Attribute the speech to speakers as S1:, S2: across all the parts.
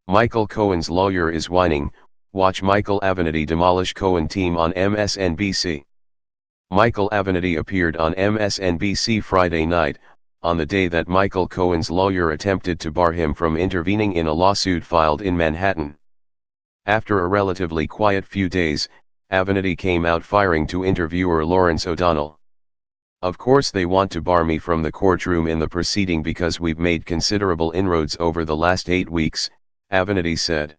S1: Michael Cohen's lawyer is whining. Watch Michael Avenatti demolish Cohen team on MSNBC. Michael Avenatti appeared on MSNBC Friday night, on the day that Michael Cohen's lawyer attempted to bar him from intervening in a lawsuit filed in Manhattan. After a relatively quiet few days, Avenatti came out firing to interviewer Lawrence O'Donnell. "Of course they want to bar me from the courtroom in the proceeding because we've made considerable inroads over the last 8 weeks, Avenatti said.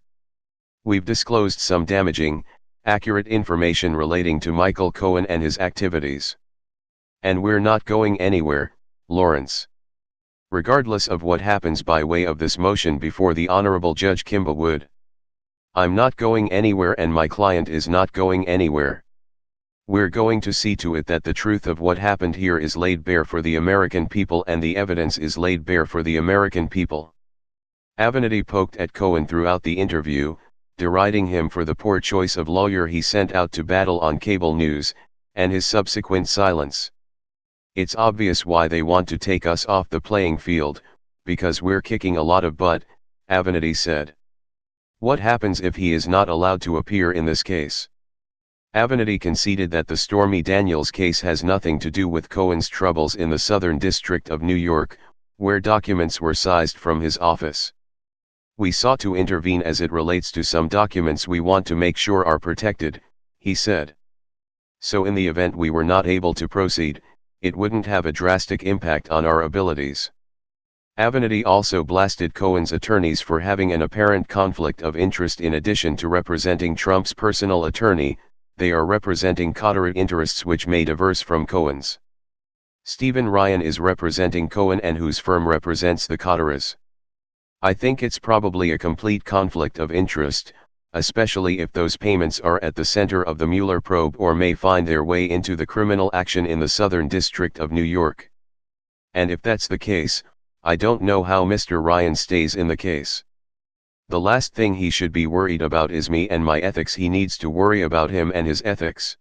S1: "We've disclosed some damaging, accurate information relating to Michael Cohen and his activities. And we're not going anywhere, Lawrence. Regardless of what happens by way of this motion before the Honorable Judge Kimba Wood. I'm not going anywhere and my client is not going anywhere. We're going to see to it that the truth of what happened here is laid bare for the American people and the evidence is laid bare for the American people." Avenatti poked at Cohen throughout the interview, deriding him for the poor choice of lawyer he sent out to battle on cable news, and his subsequent silence. "It's obvious why they want to take us off the playing field, because we're kicking a lot of butt," Avenatti said. "What happens if he is not allowed to appear in this case?" Avenatti conceded that the Stormy Daniels case has nothing to do with Cohen's troubles in the Southern District of New York, where documents were seized from his office. "We sought to intervene as it relates to some documents we want to make sure are protected," he said. "So in the event we were not able to proceed, it wouldn't have a drastic impact on our abilities." Avenatti also blasted Cohen's attorneys for having an apparent conflict of interest. In addition to representing Trump's personal attorney, they are representing Qatari interests which may diverge from Cohen's. Stephen Ryan is representing Cohen and whose firm represents the Qataris. "I think it's probably a complete conflict of interest, especially if those payments are at the center of the Mueller probe or may find their way into the criminal action in the Southern District of New York. And if that's the case, I don't know how Mr. Ryan stays in the case. The last thing he should be worried about is me and my ethics. He needs to worry about him and his ethics."